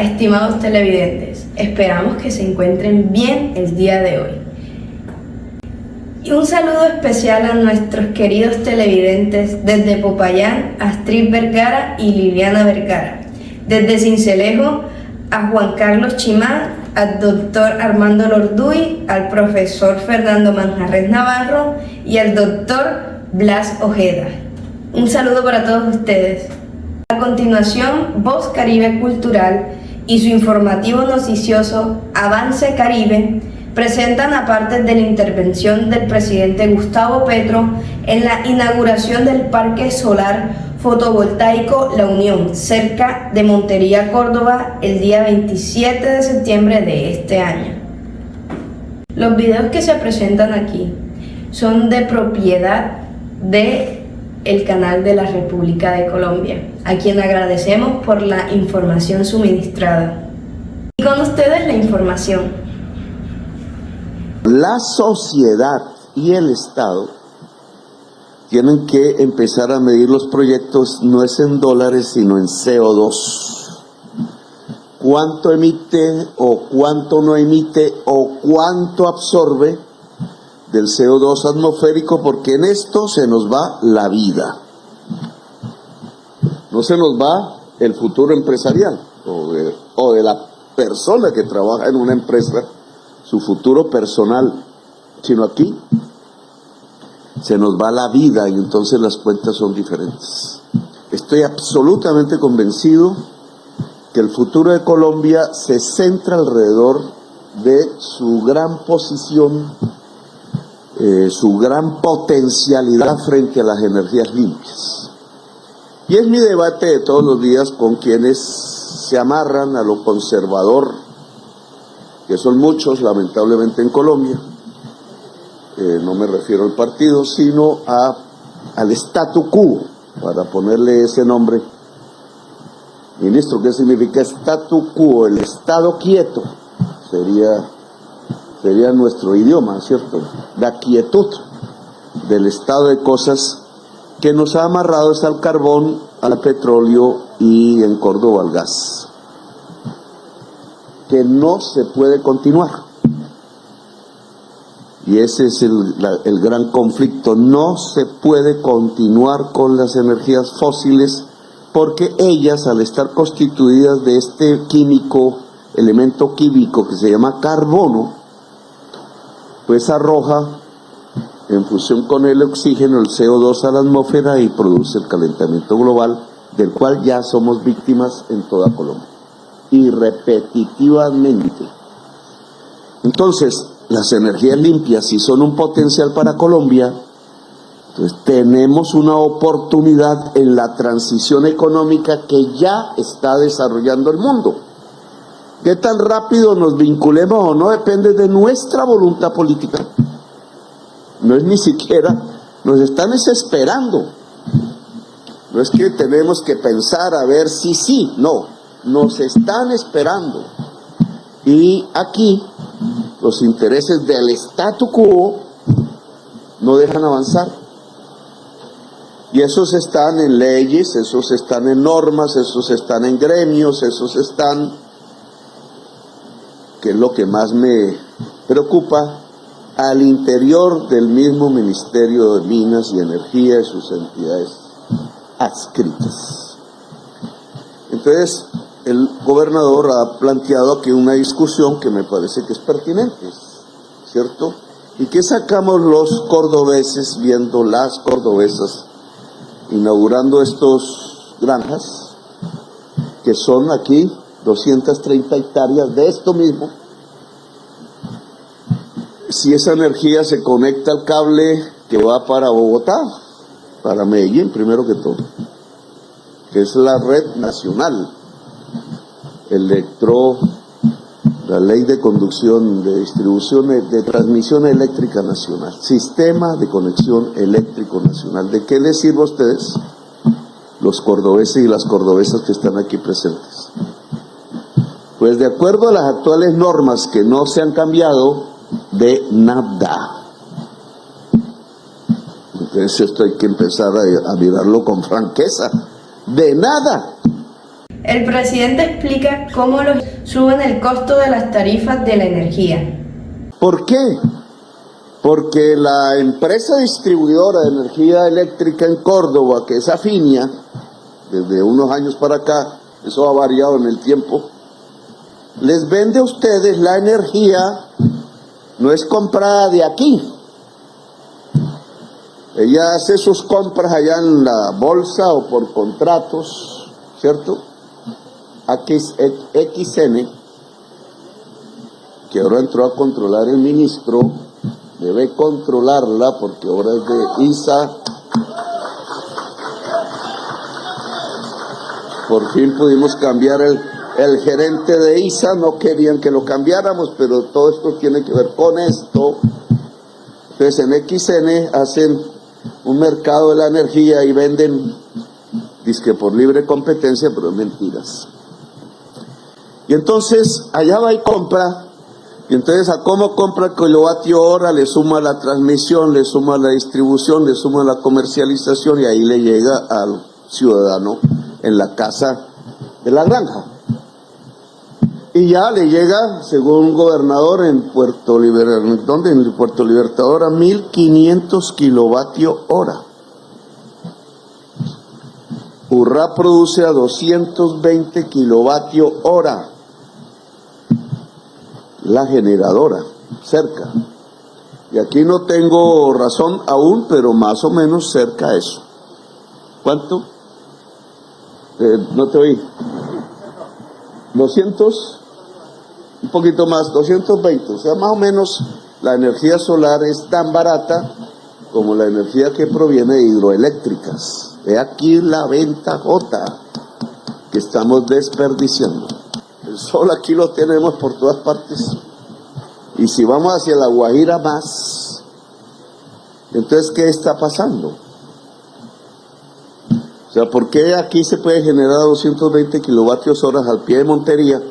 estimados televidentes, esperamos que se encuentren bien el día de hoy. Y un saludo especial a nuestros queridos televidentes desde Popayán, Astrid Vergara y Liliana Vergara, desde Sincelejo a Juan Carlos Chimán, al doctor Armando Lorduy, al profesor Fernando Manjarres Navarro y al doctor Blas Ojeda. Un saludo para todos ustedes. A continuación, Voz Caribe Cultural y su informativo noticioso Avance Caribe presentan aparte de la intervención del presidente Gustavo Petro en la inauguración del Parque Solar Fotovoltaico La Unión, cerca de Montería, Córdoba, el día 27 de septiembre de este año. Los videos que se presentan aquí son de propiedad del canal de la República de Colombia, a quien agradecemos por la información suministrada. Y con ustedes la información. La sociedad y el Estado tienen que empezar a medir los proyectos, no es en dólares, sino en CO2. ¿Cuánto emite o cuánto no emite o cuánto absorbe del CO2 atmosférico? Porque en esto se nos va la vida. No se nos va el futuro empresarial o de la persona que trabaja en una empresa, su futuro personal, sino aquí se nos va la vida y entonces las cuentas son diferentes. Estoy absolutamente convencido que el futuro de Colombia se centra alrededor de su gran posición, su gran potencialidad frente a las energías limpias. Y es mi debate de todos los días con quienes se amarran a lo conservador, que son muchos lamentablemente en Colombia. No me refiero al partido, sino al statu quo, para ponerle ese nombre. Ministro, ¿qué significa statu quo? El estado quieto sería nuestro idioma, ¿cierto? La quietud del estado de cosas que nos ha amarrado es al carbón, al petróleo y en Córdoba al gas. Que no se puede continuar. Y ese es el gran conflicto. No se puede continuar con las energías fósiles porque ellas, al estar constituidas de este elemento químico que se llama carbono, pues arroja en fusión con el oxígeno el CO2 a la atmósfera y produce el calentamiento global, del cual ya somos víctimas en toda Colombia, y repetitivamente. Entonces, las energías limpias, si son un potencial para Colombia, entonces tenemos una oportunidad en la transición económica que ya está desarrollando el mundo. ¿Qué tan rápido nos vinculemos o no? Depende de nuestra voluntad política. No es ni siquiera, nos están desesperando. No es que tenemos que pensar a ver si sí, no, nos están esperando. Y aquí los intereses del statu quo no dejan avanzar. Y esos están en leyes, esos están en normas, esos están en gremios, esos están, que es lo que más me preocupa, al interior del mismo Ministerio de Minas y Energía y sus entidades adscritas. Entonces, el gobernador ha planteado aquí una discusión que me parece que es pertinente, ¿cierto? ¿Y qué sacamos los cordobeses viendo las cordobesas inaugurando estos granjas, que son aquí 230 hectáreas de esto mismo? Si esa energía se conecta al cable que va para Bogotá, para Medellín primero que todo, que es la red nacional, la ley de conducción, de distribución, de transmisión eléctrica nacional, sistema de conexión eléctrico nacional. ¿De qué les sirve a ustedes, los cordobeses y las cordobesas que están aquí presentes? Pues de acuerdo a las actuales normas que no se han cambiado, de nada. Entonces esto hay que empezar a mirarlo con franqueza. De nada. El presidente explica cómo los suben el costo de las tarifas de la energía. ¿Por qué? Porque la empresa distribuidora de energía eléctrica en Córdoba, que es Afinia, desde unos años para acá, eso ha variado en el tiempo, les vende a ustedes la energía, no es comprada de aquí. Ella hace sus compras allá en la bolsa o por contratos, ¿cierto? XN, que ahora entró a controlar el ministro, debe controlarla porque ahora es de ISA. Por fin pudimos cambiar el gerente de ISA, no querían que lo cambiáramos, pero todo esto tiene que ver con esto. Entonces en XN hacen un mercado de la energía y venden, dizque por libre competencia, pero mentiras. Y entonces allá va y compra, y entonces a cómo compra el kilovatio hora le suma la transmisión, le suma la distribución, le suma la comercialización y ahí le llega al ciudadano en la casa de la granja. Y ya le llega, según un gobernador en Puerto Libertador, ¿dónde? En el Puerto Libertador, a 1.500 kilovatios hora. Urrá produce a 220 kilovatios hora. La generadora, cerca. Y aquí no tengo razón aún, pero más o menos cerca a eso. ¿Cuánto? No te oí. 200, un poquito más, 220. O sea, más o menos la energía solar es tan barata como la energía que proviene de hidroeléctricas. He aquí la ventajota que estamos desperdiciando. El sol aquí lo tenemos por todas partes. Y si vamos hacia la Guajira más, entonces, ¿qué está pasando? O sea, ¿por qué aquí se puede generar 220 kilovatios horas al pie de Montería?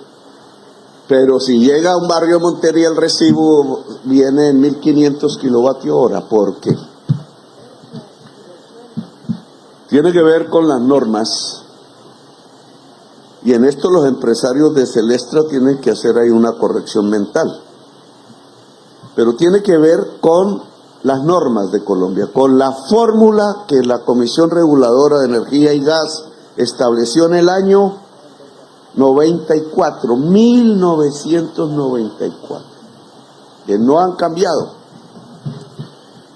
Pero si llega a un barrio de Montería el recibo viene en 1.500 kilovatios hora. ¿Por qué? Tiene que ver con las normas. Y en esto los empresarios de Celestra tienen que hacer ahí una corrección mental. Pero tiene que ver con las normas de Colombia, con la fórmula que la Comisión Reguladora de Energía y Gas estableció en el año 94, 1994, que no han cambiado.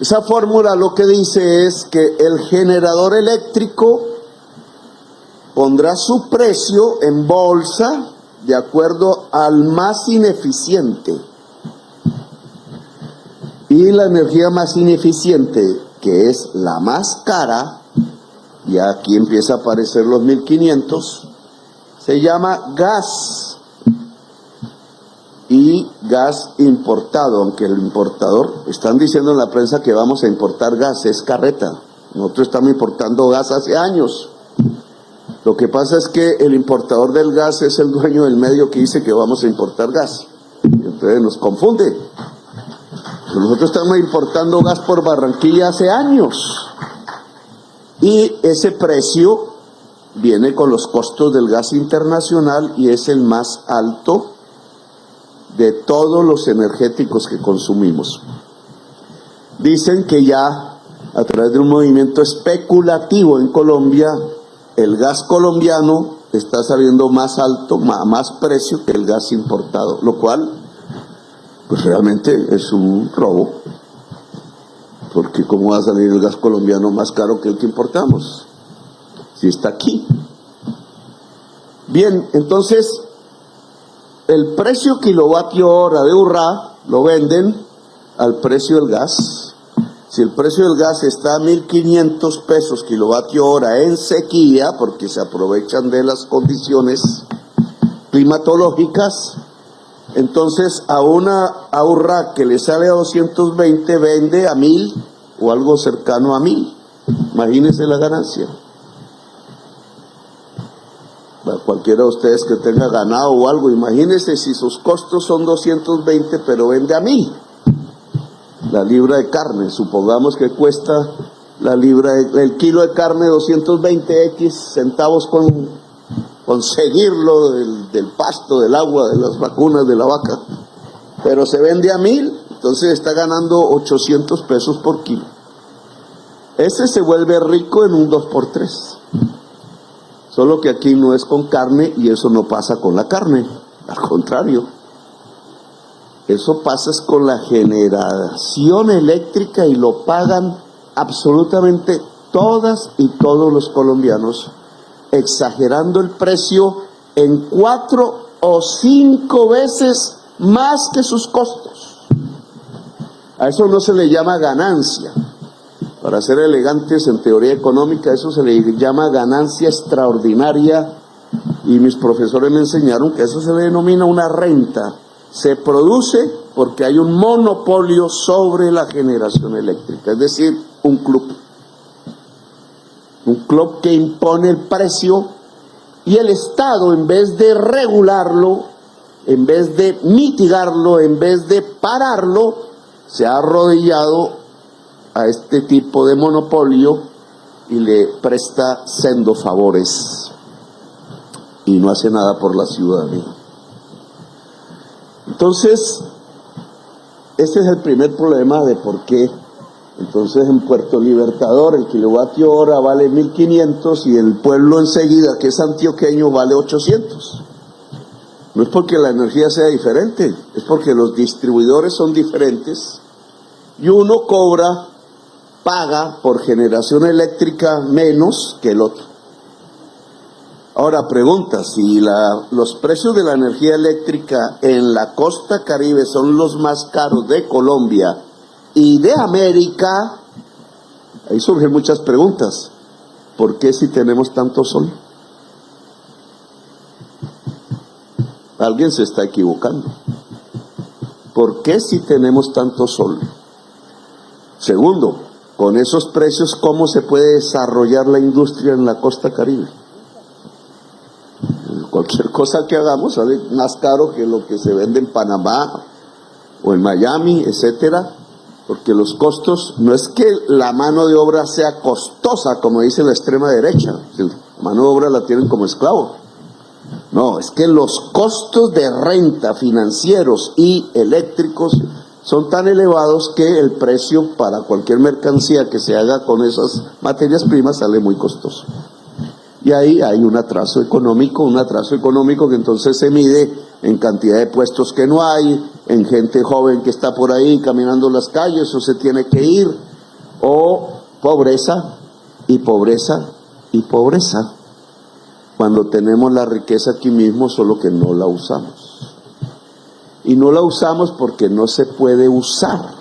Esa fórmula lo que dice es que el generador eléctrico pondrá su precio en bolsa de acuerdo al más ineficiente. Y la energía más ineficiente, que es la más cara, y aquí empieza a aparecer los 1.500, se llama gas. Y gas importado, aunque el importador, están diciendo en la prensa que vamos a importar gas, es carreta. Nosotros estamos importando gas hace años. Lo que pasa es que el importador del gas es el dueño del medio que dice que vamos a importar gas. Entonces nos confunde. Nosotros estamos importando gas por Barranquilla hace años. Y ese precio viene con los costos del gas internacional y es el más alto de todos los energéticos que consumimos. Dicen que ya a través de un movimiento especulativo en Colombia, el gas colombiano está saliendo más alto, más precio que el gas importado, lo cual pues realmente es un robo, porque ¿cómo va a salir el gas colombiano más caro que el que importamos? Si está aquí. Bien, entonces el precio kilovatio hora de Urrá lo venden al precio del gas. Si el precio del gas está a 1.500 pesos kilovatio hora en sequía, porque se aprovechan de las condiciones climatológicas, entonces a Urrá que le sale a 220 vende a 1.000 o algo cercano a 1.000. Imagínense la ganancia. Bueno, cualquiera de ustedes que tenga ganado o algo, imagínense si sus costos son 220 pero vende a 1.000. La libra de carne, supongamos que cuesta el kilo de carne 220 X centavos con conseguirlo del pasto, del agua, de las vacunas de la vaca, pero se vende a 1,000, entonces está ganando 800 pesos por kilo. Ese se vuelve rico en un 2x3. Solo que aquí no es con carne y eso no pasa con la carne, al contrario. Eso pasa con la generación eléctrica y lo pagan absolutamente todas y todos los colombianos, exagerando el precio en 4 o 5 veces más que sus costos. A eso no se le llama ganancia. Para ser elegantes en teoría económica, eso se le llama ganancia extraordinaria, y mis profesores me enseñaron que eso se le denomina una renta. Se produce porque hay un monopolio sobre la generación eléctrica, es decir, un club que impone el precio, y el Estado, en vez de regularlo, en vez de mitigarlo, en vez de pararlo, se ha arrodillado a este tipo de monopolio y le presta sendos favores y no hace nada por la ciudadanía. Entonces, ese es el primer problema de por qué. Entonces, en Puerto Libertador el kilovatio hora vale 1.500 y el pueblo enseguida, que es antioqueño, vale 800. No es porque la energía sea diferente, es porque los distribuidores son diferentes y uno paga por generación eléctrica menos que el otro. Ahora pregunta, si los precios de la energía eléctrica en la costa Caribe son los más caros de Colombia y de América, ahí surgen muchas preguntas. ¿Por qué si tenemos tanto sol? Alguien se está equivocando. ¿Por qué si tenemos tanto sol? Segundo, con esos precios, ¿cómo se puede desarrollar la industria en la costa Caribe? Cualquier cosa que hagamos sale más caro que lo que se vende en Panamá o en Miami, etcétera, porque los costos, no es que la mano de obra sea costosa, como dice la extrema derecha, la mano de obra la tienen como esclavo. No, es que los costos de renta financieros y eléctricos son tan elevados que el precio para cualquier mercancía que se haga con esas materias primas sale muy costoso. Y ahí hay un atraso económico que entonces se mide en cantidad de puestos que no hay, en gente joven que está por ahí caminando las calles o se tiene que ir, o pobreza y pobreza y pobreza, cuando tenemos la riqueza aquí mismo, solo que no la usamos. Y no la usamos porque no se puede usar,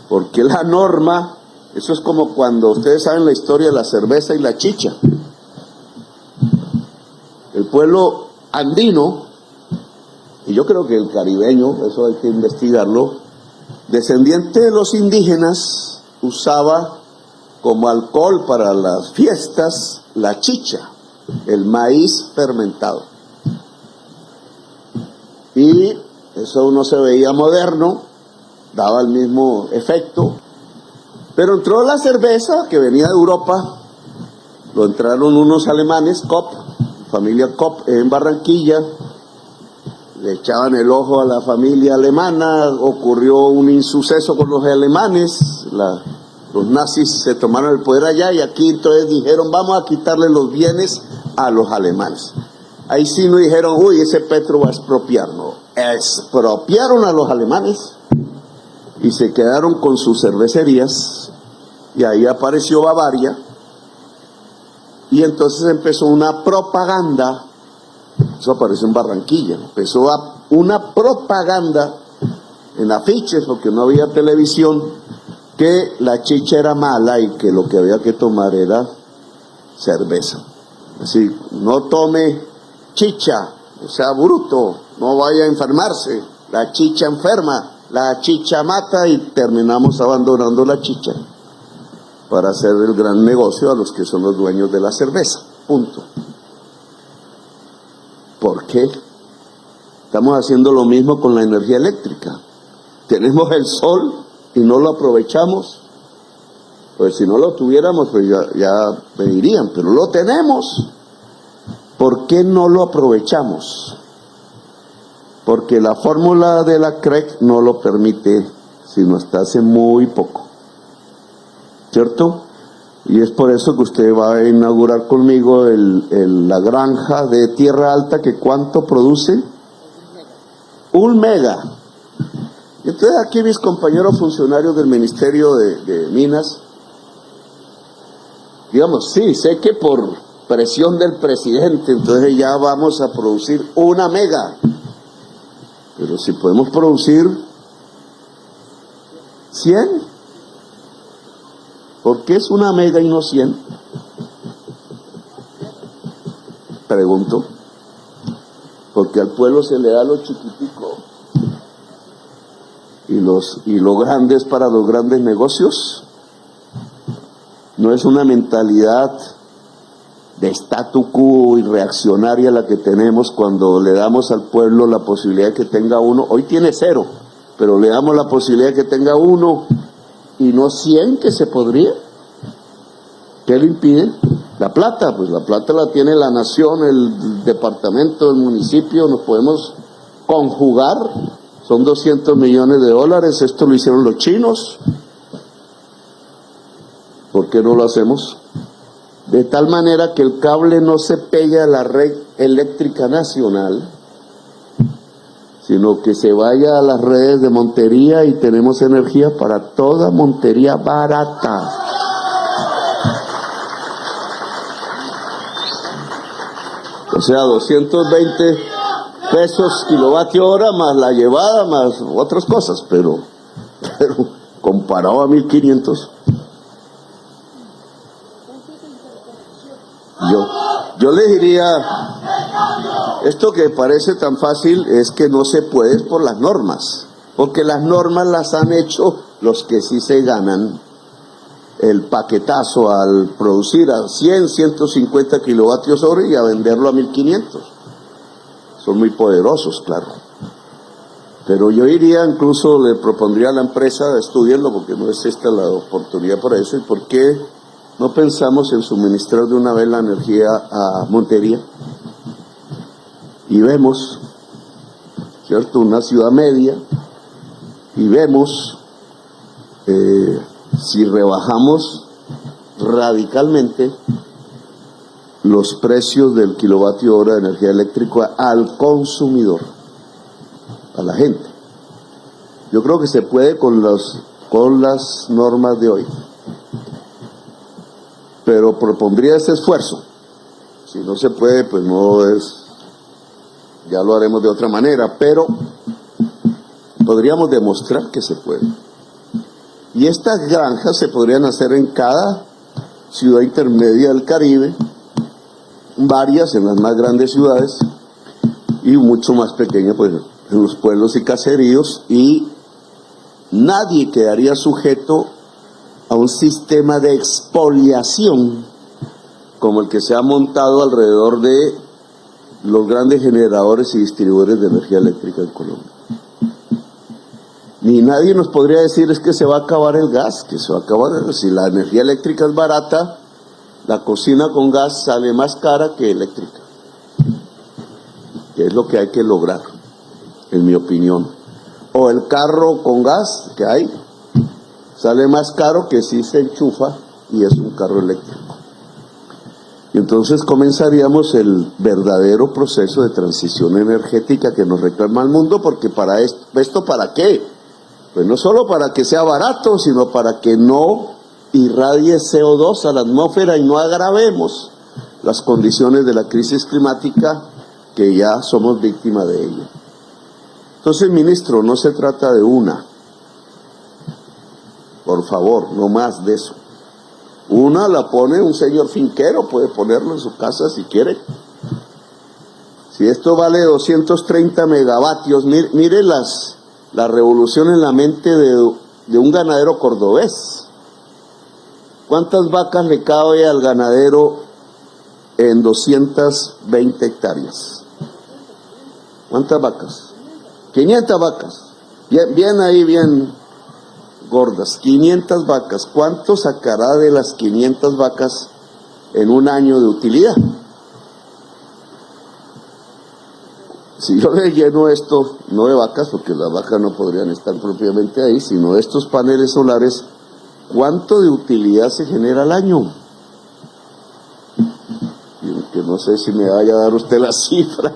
porque la norma. Eso es como cuando ustedes saben la historia de la cerveza y la chicha. El pueblo andino, y yo creo que el caribeño, eso hay que investigarlo, descendiente de los indígenas, usaba como alcohol para las fiestas la chicha, el maíz fermentado. Y eso no se veía moderno, daba el mismo efecto. Pero entró la cerveza que venía de Europa, lo entraron unos alemanes, Kopp, familia Kopp, en Barranquilla, le echaban el ojo a la familia alemana, ocurrió un insuceso con los alemanes, los nazis se tomaron el poder allá y aquí entonces dijeron, vamos a quitarle los bienes a los alemanes. Ahí sí no dijeron, uy, ese Petro va a expropiar, no, expropiaron a los alemanes y se quedaron con sus cervecerías, y ahí apareció Bavaria, y entonces empezó una propaganda, eso apareció en Barranquilla, empezó una propaganda en afiches, porque no había televisión, que la chicha era mala y que lo que había que tomar era cerveza. Así, no tome chicha, o sea, bruto, no vaya a enfermarse, la chicha enferma. La chicha mata y terminamos abandonando la chicha para hacer el gran negocio a los que son los dueños de la cerveza. Punto. ¿Por qué? Estamos haciendo lo mismo con la energía eléctrica. Tenemos el sol y no lo aprovechamos. Pues si no lo tuviéramos, pues ya me dirían, pero lo tenemos. ¿Por qué no lo aprovechamos? Porque la fórmula de la CREC no lo permite, sino hasta hace muy poco, ¿cierto? Y es por eso que usted va a inaugurar conmigo la granja de Tierra Alta, que ¿cuánto produce? 1 mega. Entonces aquí mis compañeros funcionarios del Ministerio de Minas, digamos, sí, sé que por presión del presidente, entonces ya vamos a producir 1 mega. Pero si podemos producir 100, ¿por qué es 1 mega y no 100? Pregunto. Porque al pueblo se le da lo chiquitico y lo grande es para los grandes negocios. No es una mentalidad de statu quo y reaccionaria la que tenemos cuando le damos al pueblo la posibilidad de que tenga 1. Hoy tiene 0, pero le damos la posibilidad de que tenga 1 y no 100, que se podría. ¿Qué le impide? La plata, pues la plata la tiene la nación, el departamento, el municipio, nos podemos conjugar, son 200 millones de dólares, esto lo hicieron los chinos. ¿Por qué no lo hacemos? De tal manera que el cable no se pegue a la red eléctrica nacional, sino que se vaya a las redes de Montería y tenemos energía para toda Montería barata. O sea, 220 pesos kilovatio hora más la llevada más otras cosas, pero comparado a 1.500. Yo le diría, esto que parece tan fácil es que no se puede por las normas, porque las normas las han hecho los que sí se ganan el paquetazo al producir a 100, 150 kilovatios hora y a venderlo a 1.500. Son muy poderosos, claro. Pero yo iría, incluso le propondría a la empresa, estudiarlo, porque no es esta la oportunidad para eso, y por qué no pensamos en suministrar de una vez la energía a Montería y vemos, ¿cierto?, una ciudad media, y vemos si rebajamos radicalmente los precios del kilovatio hora de energía eléctrica al consumidor, a la gente. Yo creo que se puede con las normas de hoy, pero propondría ese esfuerzo. Si no se puede, pues no es, ya lo haremos de otra manera, pero podríamos demostrar que se puede. Y estas granjas se podrían hacer en cada ciudad intermedia del Caribe, varias en las más grandes ciudades y mucho más pequeñas pues en los pueblos y caseríos, y nadie quedaría sujeto a un sistema de expoliación como el que se ha montado alrededor de los grandes generadores y distribuidores de energía eléctrica en Colombia. Ni nadie nos podría decir es que se va a acabar el gas, que se va a acabar. Si la energía eléctrica es barata, la cocina con gas sale más cara que eléctrica, que es lo que hay que lograr, en mi opinión. O el carro con gas que hay sale más caro que si se enchufa y es un carro eléctrico. Y entonces comenzaríamos el verdadero proceso de transición energética que nos reclama el mundo, porque para esto ¿para qué? Pues no solo para que sea barato, sino para que no irradie CO2 a la atmósfera y no agravemos las condiciones de la crisis climática que ya somos víctimas de ella. Entonces, ministro, no se trata de una. Por favor, no más de eso. Una la pone un señor finquero, puede ponerlo en su casa si quiere. Si esto vale 230 megavatios, mire la revolución en la mente de un ganadero cordobés. ¿Cuántas vacas le cabe al ganadero en 220 hectáreas? ¿Cuántas vacas? 500 vacas. Bien ahí, bien gordas. 500 vacas. ¿Cuánto sacará de las 500 vacas en un año de utilidad? si yo le lleno esto, no de vacas, porque las vacas no podrían estar propiamente ahí, sino de estos paneles solares, ¿cuánto de utilidad se genera al año? Que no sé si me vaya a dar usted la cifra,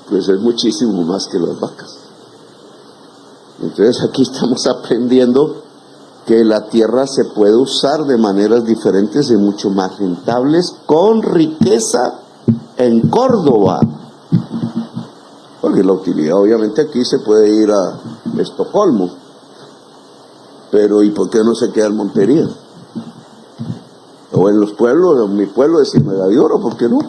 pues es muchísimo más que las vacas. Entonces aquí estamos aprendiendo que la tierra se puede usar de maneras diferentes y mucho más rentables, con riqueza en Córdoba. Porque la utilidad obviamente aquí se puede ir a Estocolmo, pero ¿y por qué no se queda en Montería? O en los pueblos, en mi pueblo de Ciénaga de Oro, ¿por qué no?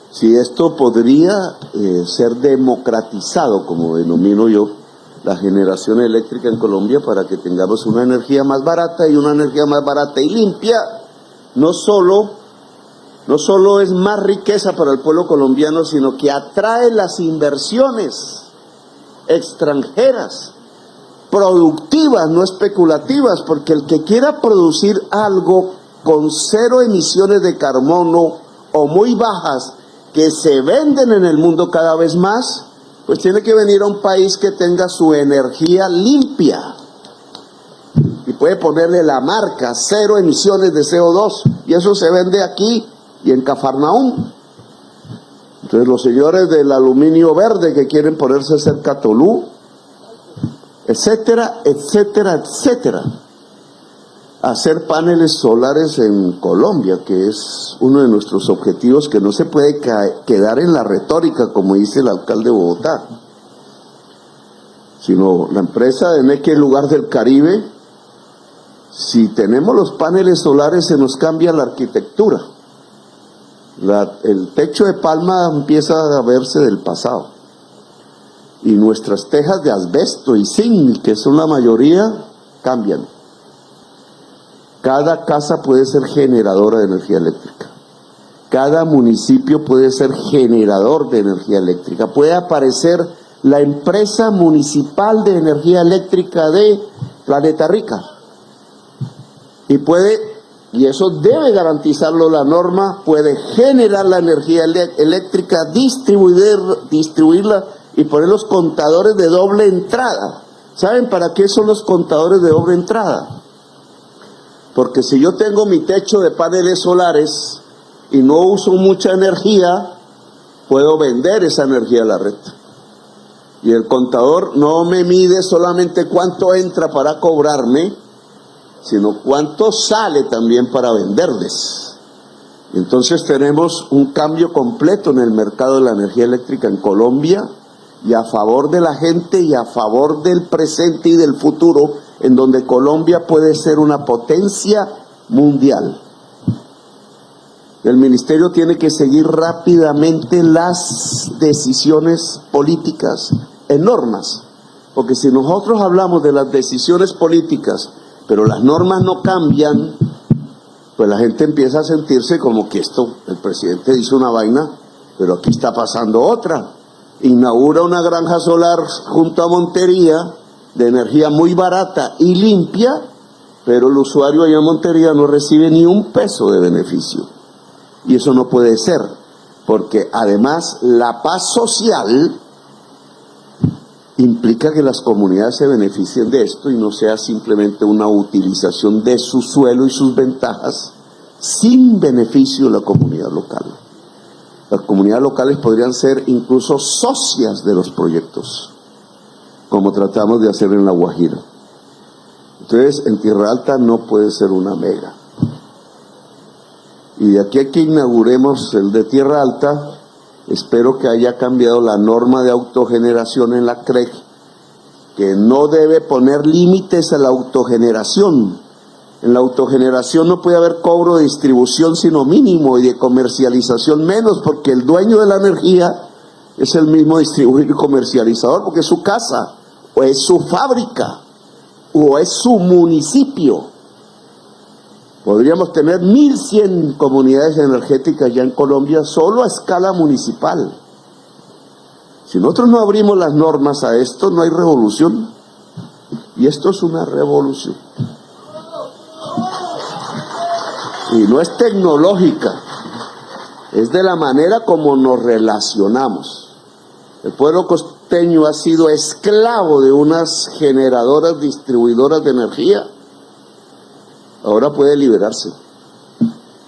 Si esto podría ser democratizado, como denomino yo, la generación eléctrica en Colombia, para que tengamos una energía más barata, y una energía más barata y limpia, no solo es más riqueza para el pueblo colombiano, sino que atrae las inversiones extranjeras, productivas, no especulativas, porque el que quiera producir algo con 0 emisiones de carbono o muy bajas, que se venden en el mundo cada vez más, pues tiene que venir a un país que tenga su energía limpia. Y puede ponerle la marca 0 emisiones de CO2, y eso se vende aquí y en Cafarnaúm. Entonces los señores del aluminio verde que quieren ponerse cerca a Tolú, etcétera, etcétera, etcétera. Hacer paneles solares en Colombia, que es uno de nuestros objetivos, que no se puede quedar en la retórica, como dice el alcalde de Bogotá, sino la empresa de Neque Lugar del Caribe. Si tenemos los paneles solares, se nos cambia la arquitectura. El techo de palma empieza a verse del pasado, y nuestras tejas de asbesto y zinc, que son la mayoría, cambian. Cada casa puede ser generadora de energía eléctrica. Cada municipio puede ser generador de energía eléctrica. Puede aparecer la empresa municipal de energía eléctrica de Planeta Rica. Y eso debe garantizarlo la norma, puede generar la energía eléctrica, distribuirla y poner los contadores de doble entrada. ¿Saben para qué son los contadores de doble entrada? Porque si yo tengo mi techo de paneles solares y no uso mucha energía, puedo vender esa energía a la red. Y el contador no me mide solamente cuánto entra para cobrarme, sino cuánto sale también para venderles. Entonces tenemos un cambio completo en el mercado de la energía eléctrica en Colombia, y a favor de la gente y a favor del presente y del futuro, en donde Colombia puede ser una potencia mundial. El ministerio tiene que seguir rápidamente las decisiones políticas en normas, porque si nosotros hablamos de las decisiones políticas, pero las normas no cambian, pues la gente empieza a sentirse como que el presidente dice una vaina, pero aquí está pasando otra. Inaugura una granja solar junto a Montería, de energía muy barata y limpia, pero el usuario allá en Montería no recibe ni un peso de beneficio. Y eso no puede ser, porque además la paz social implica que las comunidades se beneficien de esto y no sea simplemente una utilización de su suelo y sus ventajas sin beneficio de la comunidad local. Las comunidades locales podrían ser incluso socias de los proyectos, como tratamos de hacer en La Guajira. Entonces, en Tierra Alta no puede ser una mega. Y de aquí a que inauguremos el de Tierra Alta, espero que haya cambiado la norma de autogeneración en la CREG, que no debe poner límites a la autogeneración. En la autogeneración no puede haber cobro de distribución sino mínimo, y de comercialización menos, porque el dueño de la energía es el mismo distribuidor y comercializador, porque es su casa, o es su fábrica, o es su municipio. Podríamos tener 1.100 comunidades energéticas ya en Colombia, solo a escala municipal. Si nosotros no abrimos las normas a esto, no hay revolución. Y esto es una revolución. Y no es tecnológica, es de la manera como nos relacionamos. El pueblo costeño ha sido esclavo de unas generadoras distribuidoras de energía. Ahora puede liberarse.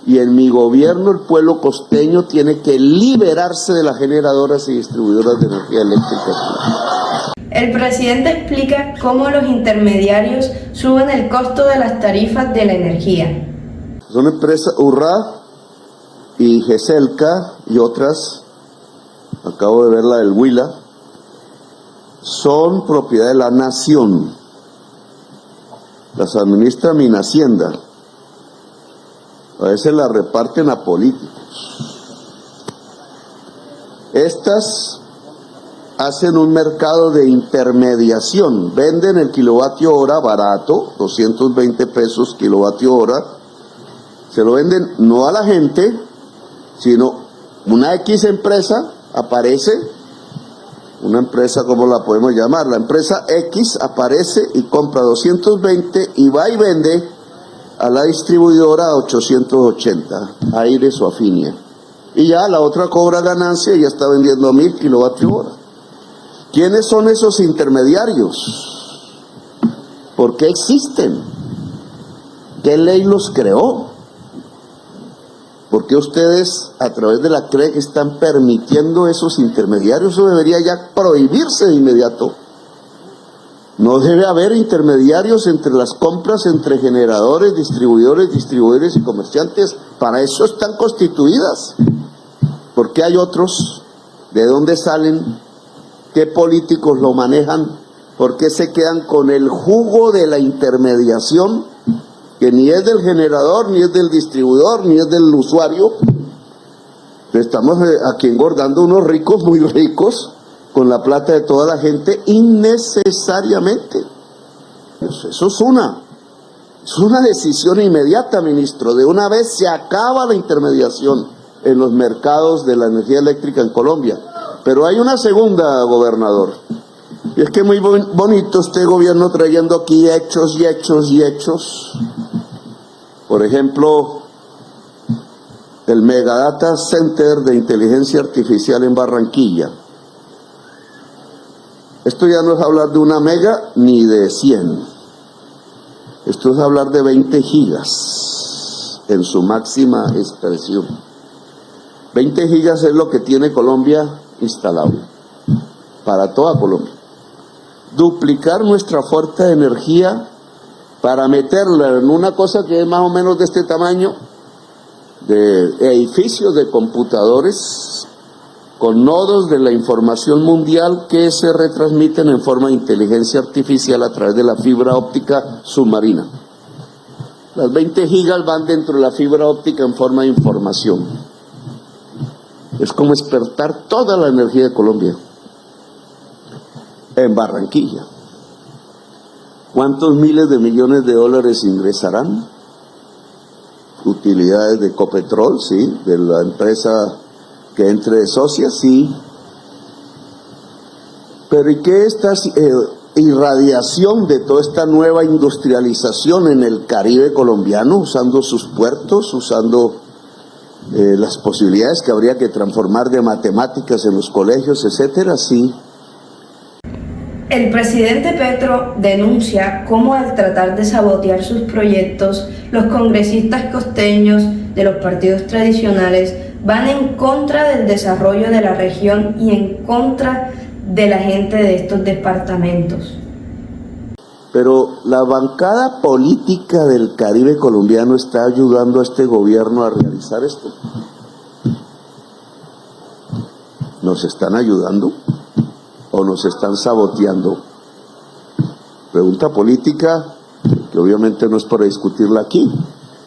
Y en mi gobierno el pueblo costeño tiene que liberarse de las generadoras y distribuidoras de energía eléctrica. El presidente explica cómo los intermediarios suben el costo de las tarifas de la energía. Son empresas URRA y GESELCA y otras, acabo de ver la del Huila, son propiedad de la nación. Las administra Minhacienda. A veces las reparten a políticos. Estas hacen un mercado de intermediación, venden el kilovatio hora barato, 220 pesos kilovatio hora, se lo venden no a la gente, sino una X empresa aparece, una empresa, ¿cómo la podemos llamar? La empresa X aparece y compra 220 y va y vende a la distribuidora a 880, Aires o Afinia. Y ya la otra cobra ganancia y ya está vendiendo a 1000 kilovatios hora. ¿Quiénes son esos intermediarios? ¿Por qué existen? ¿Qué ley los creó? ¿Por qué ustedes a través de la CREG están permitiendo esos intermediarios? Eso debería ya prohibirse de inmediato. No debe haber intermediarios entre las compras, entre generadores, distribuidores y comerciantes. Para eso están constituidas. ¿Por qué hay otros? ¿De dónde salen? ¿Qué políticos lo manejan? ¿Por qué se quedan con el jugo de la intermediación? Que ni es del generador, ni es del distribuidor, ni es del usuario. Estamos aquí engordando unos ricos, muy ricos, con la plata de toda la gente, innecesariamente. Eso es una decisión inmediata, ministro. De una vez se acaba la intermediación en los mercados de la energía eléctrica en Colombia. Pero hay una segunda, gobernador. Y es que muy bonito este gobierno trayendo aquí hechos y hechos y hechos. Por ejemplo, el Megadata Center de Inteligencia Artificial en Barranquilla. Esto ya no es hablar de una mega ni de 100. Esto es hablar de 20 gigas en su máxima expresión. 20 gigas es lo que tiene Colombia instalable para toda Colombia. Duplicar nuestra fuente de energía para meterla en una cosa que es más o menos de este tamaño, de edificios de computadores con nodos de la información mundial que se retransmiten en forma de inteligencia artificial a través de la fibra óptica submarina. Las 20 gigas van dentro de la fibra óptica en forma de información. Es como despertar toda la energía de Colombia en Barranquilla. ¿Cuántos miles de millones de dólares ingresarán? Utilidades de Ecopetrol, sí, de la empresa que entre de socia, sí. Pero ¿y qué esta irradiación de toda esta nueva industrialización en el Caribe colombiano, usando sus puertos, usando las posibilidades que habría que transformar de matemáticas en los colegios, etcétera? Sí. El presidente Petro denuncia cómo al tratar de sabotear sus proyectos, los congresistas costeños de los partidos tradicionales van en contra del desarrollo de la región y en contra de la gente de estos departamentos. Pero la bancada política del Caribe colombiano está ayudando a este gobierno a realizar esto. ¿Nos están ayudando o nos están saboteando? Pregunta política que obviamente no es para discutirla aquí.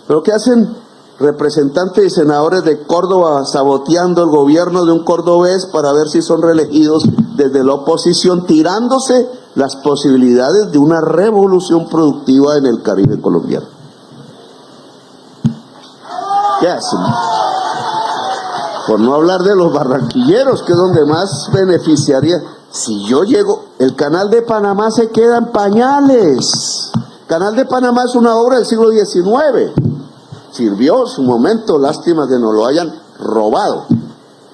¿Pero qué hacen representantes y senadores de Córdoba saboteando el gobierno de un cordobés para ver si son reelegidos desde la oposición, tirándose las posibilidades de una revolución productiva en el Caribe colombiano? ¿Qué hacen? Por no hablar de los barranquilleros, que es donde más beneficiaría. Si yo llego, el Canal de Panamá se queda en pañales. El Canal de Panamá es una obra del siglo XIX. Sirvió su momento, lástima que no lo hayan robado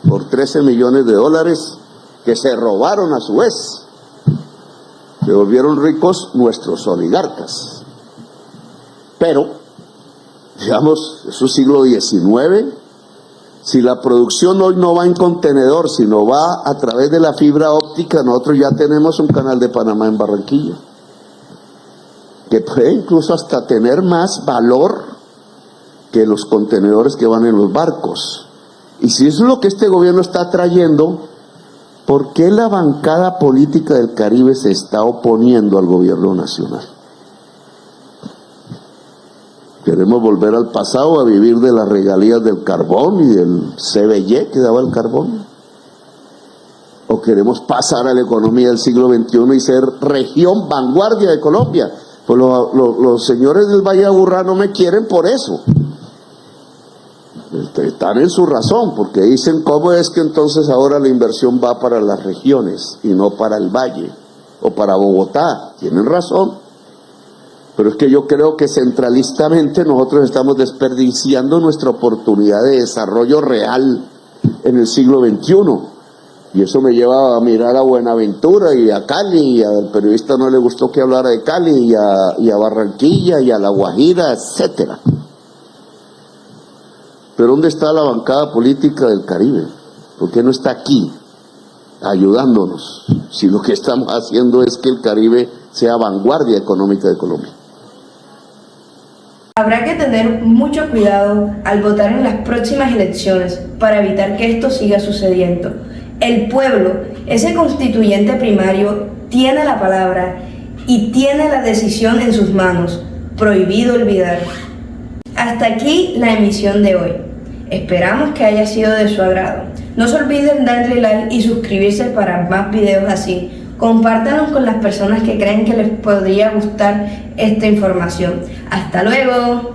por 13 millones de dólares que se robaron a su vez. Se volvieron ricos nuestros oligarcas. Pero, digamos, es un siglo XIX. Si la producción hoy no va en contenedor, sino va a través de la fibra óptica, nosotros ya tenemos un canal de Panamá en Barranquilla, que puede incluso hasta tener más valor que los contenedores que van en los barcos. Y si eso es lo que este gobierno está trayendo, ¿por qué la bancada política del Caribe se está oponiendo al gobierno nacional? ¿Queremos volver al pasado a vivir de las regalías del carbón y del CBY que daba el carbón? ¿O queremos pasar a la economía del siglo XXI y ser región vanguardia de Colombia? Pues los señores del Valle de Aburrá no me quieren por eso. Están en su razón, porque dicen cómo es que entonces ahora la inversión va para las regiones y no para el Valle o para Bogotá. Tienen razón. Pero es que yo creo que centralistamente nosotros estamos desperdiciando nuestra oportunidad de desarrollo real en el siglo XXI. Y eso me lleva a mirar a Buenaventura y a Cali, y al periodista no le gustó que hablara de Cali, y a Barranquilla, y a La Guajira, etcétera. Pero ¿dónde está la bancada política del Caribe? ¿Por qué no está aquí ayudándonos? Si lo que estamos haciendo es que el Caribe sea vanguardia económica de Colombia. Habrá que tener mucho cuidado al votar en las próximas elecciones para evitar que esto siga sucediendo. El pueblo, ese constituyente primario, tiene la palabra y tiene la decisión en sus manos. Prohibido olvidar. Hasta aquí la emisión de hoy. Esperamos que haya sido de su agrado. No se olviden darle like y suscribirse para más videos así. Compártanos con las personas que creen que les podría gustar esta información. ¡Hasta luego!